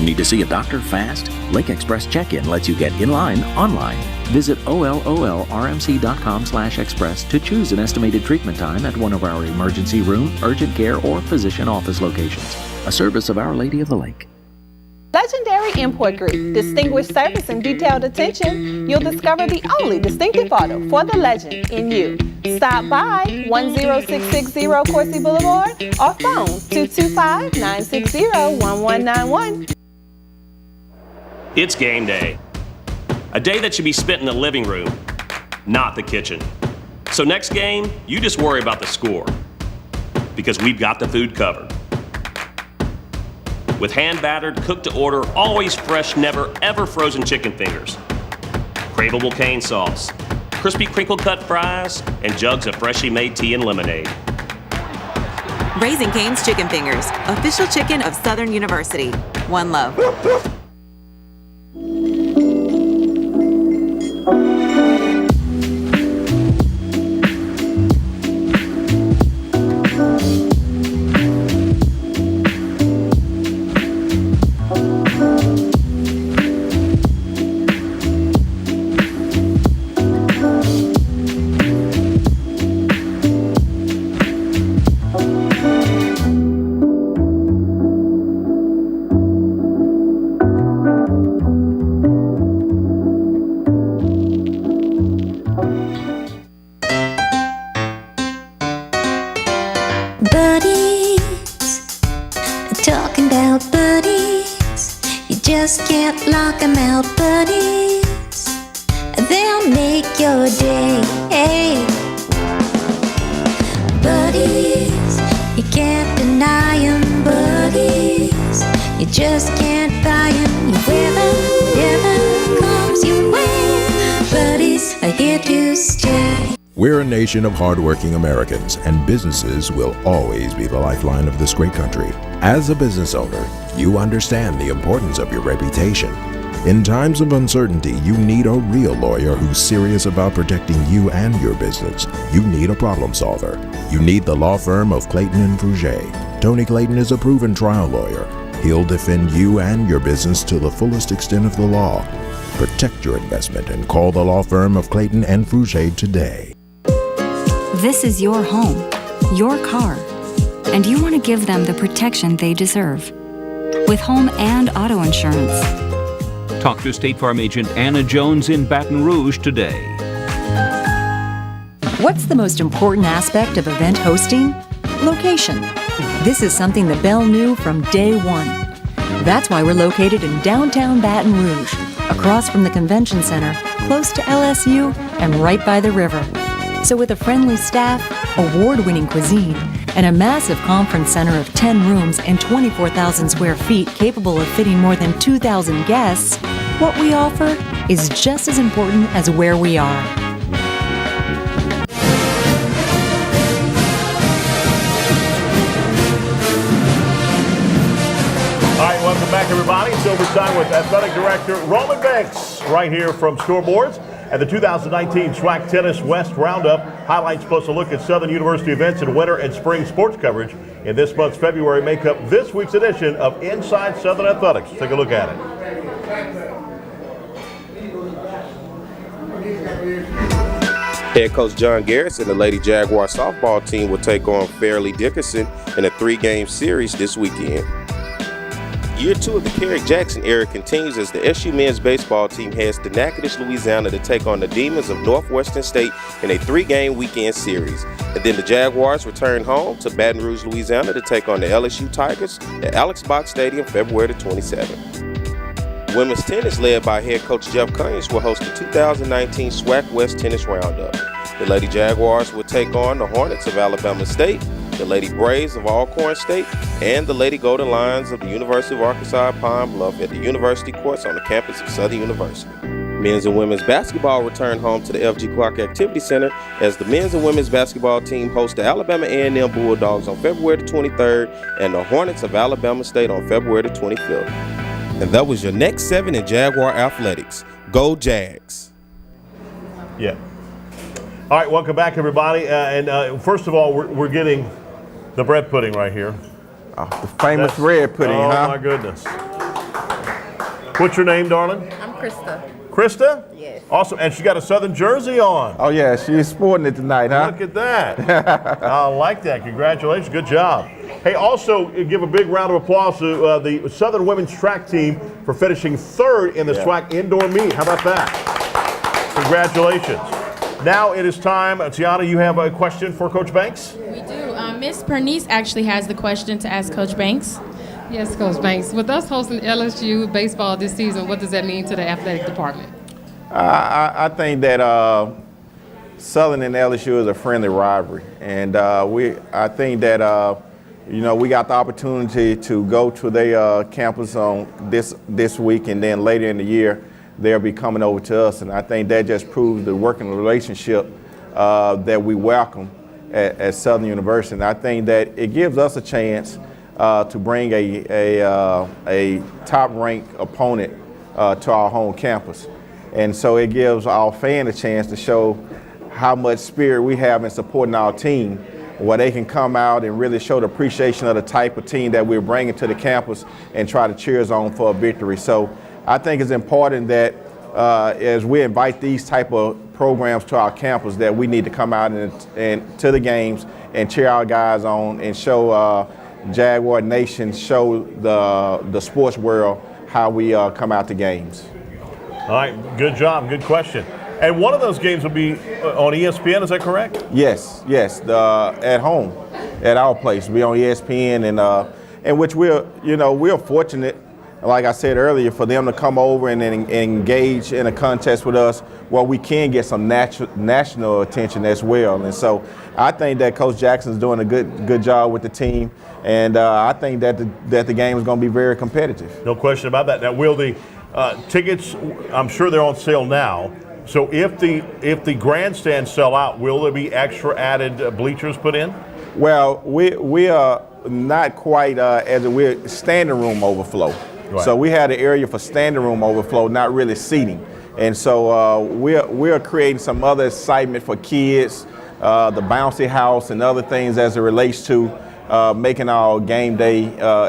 Need to see a doctor fast? Lake Express Check-In lets you get in line online. Visit OLOLRMC.com/express to choose an estimated treatment time at one of our emergency room, urgent care, or physician office locations. A service of Our Lady of the Lake. Legendary Import Group. Distinguished service and detailed attention. You'll discover the only distinctive auto for the legend in you. Stop by 10660 Coursey Boulevard or phone 225-960-1191. It's game day. A day that should be spent in the living room, not the kitchen. So next game, you just worry about the score, because we've got the food covered. With hand-battered, cooked-to-order, always fresh, never ever frozen chicken fingers, craveable cane sauce, crispy crinkle-cut fries, and jugs of freshly made tea and lemonade. Raising Cane's Chicken Fingers, official chicken of Southern University. One love. about buddies. You just can't lock 'em out, buddies. They'll make your day. Hey. Buddies, you can't deny 'em, buddies. You just can't buy 'em. You wear 'em, whatever comes your way. Buddies are here to stay. We're a nation of hardworking Americans, and businesses will always be the lifeline of this great country. As a business owner, you understand the importance of your reputation. In times of uncertainty, you need a real lawyer who's serious about protecting you and your business. You need a problem solver. You need the law firm of Clayton and Fruget. Tony Clayton is a proven trial lawyer. He'll defend you and your business to the fullest extent of the law. Protect your investment and call the law firm of Clayton and Fruget today. This is your home, your car, and you want to give them the protection they deserve. With home and auto insurance. Talk to State Farm agent Anna Jones in Baton Rouge today. What's the most important aspect of event hosting? Location. This is something that Bell knew from day one. That's why we're located in downtown Baton Rouge, across from the convention center, close to LSU, and right by the river. So with a friendly staff, award-winning cuisine, and a massive conference center of 10 rooms and 24,000 square feet capable of fitting more than 2,000 guests, what we offer is just as important as where we are. All right, welcome back, everybody. It's overtime with Athletic Director Roman Banks right here from Scoreboards. And the 2019 SWAC Tennis West Roundup highlights plus a look at Southern University events and winter and spring sports coverage in this month's February make up this week's edition of Inside Southern Athletics. Let's take a look at it. Head coach John Garrett and the Lady Jaguar softball team will take on Fairleigh Dickinson in a 3-game series this weekend. Year 2 of the Carrick-Jackson era continues as the SU men's baseball team heads to Natchitoches, Louisiana to take on the Demons of Northwestern State in a 3-game weekend series. And then the Jaguars return home to Baton Rouge, Louisiana to take on the LSU Tigers at Alex Box Stadium February the 27th. Women's tennis, led by head coach Jeff Conyers, will host the 2019 SWAC West Tennis Roundup. The Lady Jaguars will take on the Hornets of Alabama State, the Lady Braves of Alcorn State, and the Lady Golden Lions of the University of Arkansas at Pine Bluff at the University Courts on the campus of Southern University. Men's and women's basketball return home to the F.G. Clark Activity Center as the men's and women's basketball team host the Alabama A&M Bulldogs on February the 23rd and the Hornets of Alabama State on February the 25th. And that was your next 7 in Jaguar Athletics. Go Jags! Yeah. All right, welcome back, everybody. First of all, we're getting the bread pudding right here. The famous bread pudding, huh? Oh, my goodness. What's your name, darling? I'm Krista. Krista? Yes. Awesome. And she got a Southern jersey on. Oh, yeah, she's sporting it tonight, huh? Look at that. I like that. Congratulations. Good job. Hey, also give a big round of applause to the Southern women's track team for finishing 3rd in the SWAC indoor meet. How about that? Congratulations. Now it is time. Tiana, you have a question for Coach Banks? We do. Miss Pernice actually has the question to ask Coach Banks. Yes, Coach Banks. With us hosting LSU baseball this season, what does that mean to the athletic department? I think that Southern and LSU is a friendly rivalry, and I think that we got the opportunity to go to their campus on this week, and then later in the year they'll be coming over to us, and I think that just proves the working relationship that we welcome at Southern University. And I think that it gives us a chance to bring a top-ranked opponent to our home campus. And so it gives our fan a chance to show how much spirit we have in supporting our team, where they can come out and really show the appreciation of the type of team that we're bringing to the campus and try to cheer us on for a victory. So I think it's important that as we invite these type of programs to our campus, that we need to come out and to the games and cheer our guys on and show Jaguar Nation, show the sports world how we come out to games. All right, good job, good question. And one of those games will be on ESPN, is that correct? Yes, at home, at our place. We'll be on ESPN, in which we're fortunate, like I said earlier, for them to come over and engage in a contest with us where we can get some national attention as well. And so I think that Coach Jackson's doing a good job with the team, and I think that the game is going to be very competitive. No question about that. Now, will the tickets, I'm sure they're on sale now, so if the grandstands sell out, will there be extra added bleachers put in? Well, we are not quite we're standing room overflow. Right. So we had an area for standing room overflow, not really seating. And so we're creating some other excitement for kids, the bouncy house and other things as it relates to making our game day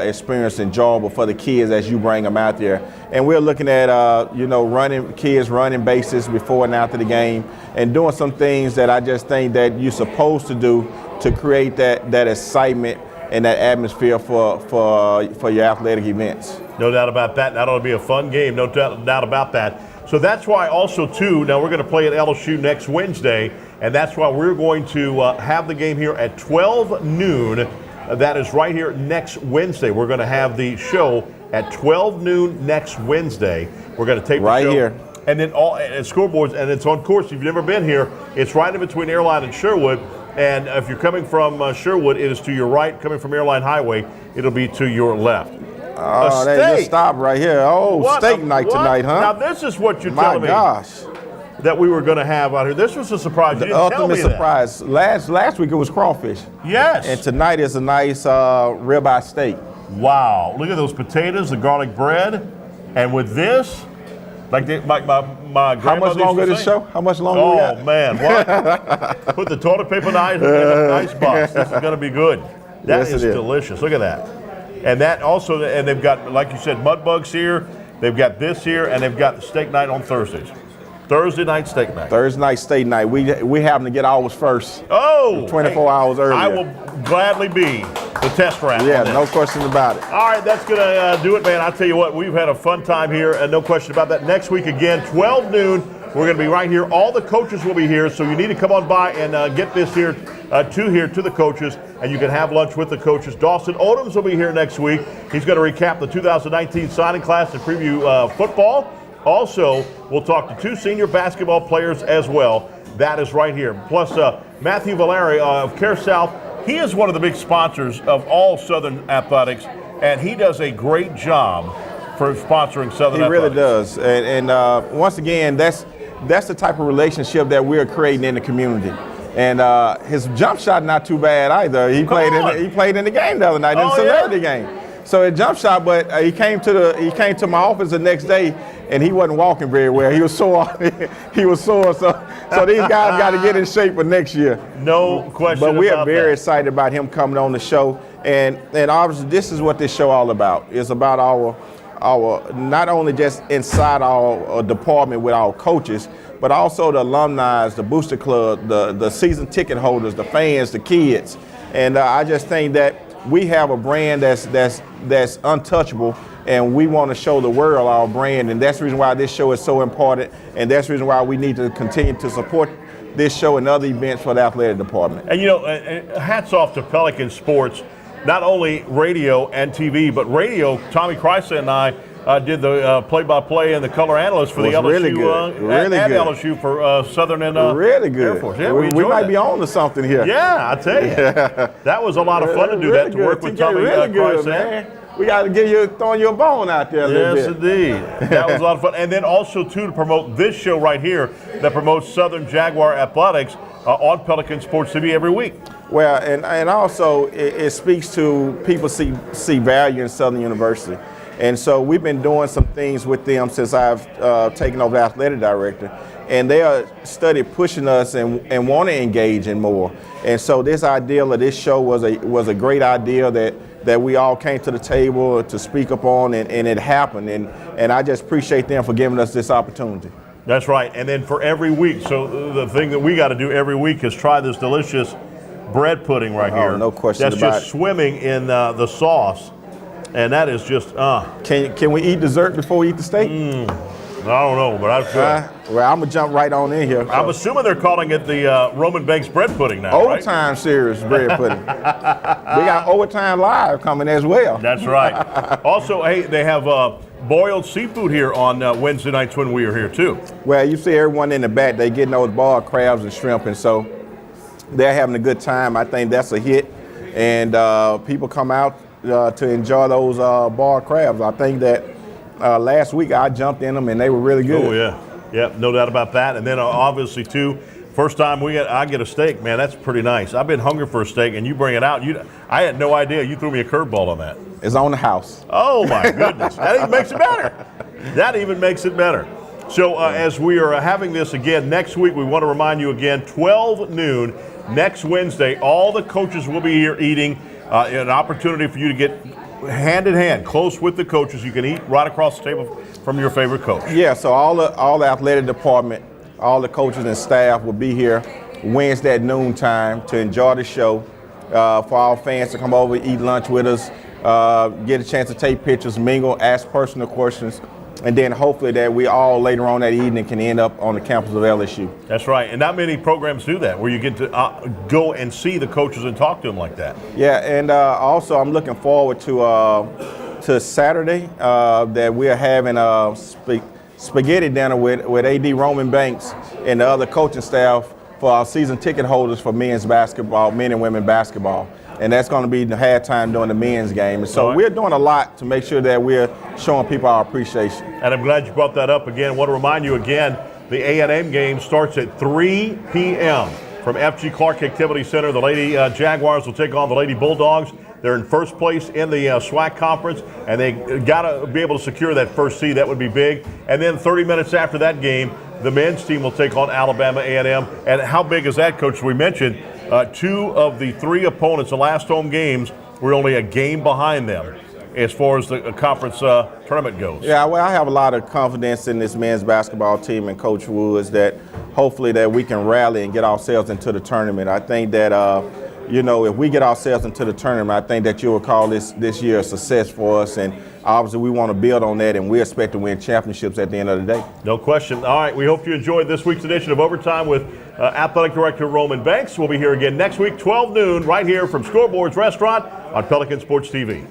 experience enjoyable for the kids as you bring them out there. And we're looking at, running bases before and after the game and doing some things that I just think that you're supposed to do to create that excitement and that atmosphere for your athletic events. No doubt about that. That'll be a fun game, no doubt about that. So that's why also, too, now we're going to play at LSU next Wednesday, and that's why we're going to have the game here at 12 noon. That is right here next Wednesday. We're going to have the show at 12 noon next Wednesday. We're going to tape the show. Here. And then all at scoreboards, and it's on course. If you've never been here, it's right in between Airline and Sherwood. And if you're coming from Sherwood, it is to your right. Coming from Airline Highway, it'll be to your left. Oh, they just stopped right here. Oh, steak night tonight, huh? Now, this is what you're telling me. My gosh. That we were going to have out here. This was a surprise. You didn't tell me that. The ultimate surprise. Last week it was crawfish. Yes. And tonight is a nice ribeye steak. Wow. Look at those potatoes, the garlic bread. And with this, my grandmother. How much longer this show? How much longer we got? Oh, man. What? Put the toilet paper in the ice box. This is going to be good. That is delicious. Look at that. And that also, and they've got, like you said, mud bugs here. They've got this here, and they've got the steak night on Thursdays. Thursday night steak night. Thursday night steak night. We happen to get ours first. Oh! 24 hours earlier. I will gladly be the test round. Yeah, no question about it. All right, that's going to do it, man. I'll tell you what, we've had a fun time here, and no question about that. Next week again, 12 noon, we're going to be right here. All the coaches will be here, so you need to come on by and get this here to the coaches, and you can have lunch with the coaches. Dawson Odoms will be here next week. He's going to recap the 2019 signing class and preview football. Also, we'll talk to 2 senior basketball players as well. That is right here. Plus, Matthew Valeri of Care South. He is one of the big sponsors of all Southern Athletics, and he does a great job for sponsoring Southern Athletics. He really does. And once again, that's the type of relationship that we're creating in the community. And his jump shot not too bad either. He played in the game the other night, in the celebrity game. So a jump shot, but he came to my office the next day, and he wasn't walking very well. He was sore. He was sore. So these guys got to get in shape for next year. No question about that. But we are very excited about him coming on the show, and obviously this is what this show all about. It's about our not only just inside our department with our coaches, but also the alumni, the booster club, the season ticket holders, the fans, the kids, and I just think that we have a brand that's untouchable, and we want to show the world our brand, and that's the reason why this show is so important, and that's the reason why we need to continue to support this show and other events for the athletic department. And hats off to Pelican Sports, not only radio and TV, but radio. Tommy Chrysler and I did the play-by-play and the color analyst for the LSU. Really good. At LSU for Southern and really good. Air Force. Yeah, we might be on to something here. Yeah, I tell you, that was a lot of fun to do that, to work with Tommy Chrysler. Man. We got to throwing you a bone out there a little bit. Yes, indeed. That was a lot of fun. And then also, too, to promote this show right here that promotes Southern Jaguar Athletics on Pelican Sports TV every week. Well, and also it speaks to people see value in Southern University. And so we've been doing some things with them since I've taken over the athletic director. And they are pushing us and want to engage in more. And so this idea of this show was a great idea that we all came to the table to speak upon, and it happened. And I just appreciate them for giving us this opportunity. That's right. And then for every week, so the thing that we got to do every week is try this delicious bread pudding right here. No question about it. That's just swimming in the sauce. And that is just, Can we eat dessert before we eat the steak? I don't know, but I feel Well, I'm going to jump right on in here. I'm assuming they're calling it the Roman Banks bread pudding now, right? Overtime series bread pudding. We got Overtime Live coming as well. That's right. Also, hey, they have boiled seafood here on Wednesday nights when we are here, too. Well, you see everyone in the back, they getting those boiled crabs and shrimp, and so they're having a good time. I think that's a hit, and people come out to enjoy those boiled crabs. I think that last week I jumped in them, and they were really good. Oh, yeah. Yeah, no doubt about that. And then obviously, too, first time I get a steak, man, that's pretty nice. I've been hungry for a steak, and you bring it out. I had no idea. You threw me a curveball on that. It's on the house. Oh, my goodness. That even makes it better. That even makes it better. So as we are having this again next week, we want to remind you again, 12 noon next Wednesday, all the coaches will be here eating. An opportunity for you to get hand in hand, close with the coaches. You can eat right across the table from your favorite coach. Yeah, so all the athletic department, all the coaches and staff will be here Wednesday at noontime to enjoy the show. For our fans to come over, eat lunch with us, get a chance to take pictures, mingle, ask personal questions, and then hopefully that we all later on that evening can end up on the campus of LSU. That's right, and not many programs do that, where you get to go and see the coaches and talk to them like that. Yeah, and also I'm looking forward to Saturday that we're having a spaghetti dinner with AD Roman Banks and the other coaching staff for our season ticket holders for men's basketball, men and women basketball. And that's going to be the halftime during the men's game. And so we're doing a lot to make sure that we're showing people our appreciation. And I'm glad you brought that up again. I want to remind you again, the A&M game starts at 3 p.m. from FG Clark Activity Center. The Lady Jaguars will take on the Lady Bulldogs. They're in first place in the SWAC conference, and they got to be able to secure that first seed. That would be big. And then 30 minutes after that game, the men's team will take on Alabama A&M. And how big is that, Coach? We mentioned 2 of the 3 opponents, the last home games, were only a game behind them as far as the conference tournament goes. Yeah, well, I have a lot of confidence in this men's basketball team and Coach Woods that hopefully that we can rally and get ourselves into the tournament. I think that if we get ourselves into the tournament, I think that you'll call this year a success for us. And obviously, we want to build on that, and we expect to win championships at the end of the day. No question. All right, we hope you enjoyed this week's edition of Overtime with Athletic Director Roman Banks. We'll be here again next week, 12 noon, right here from Scoreboard's Restaurant on Pelican Sports TV.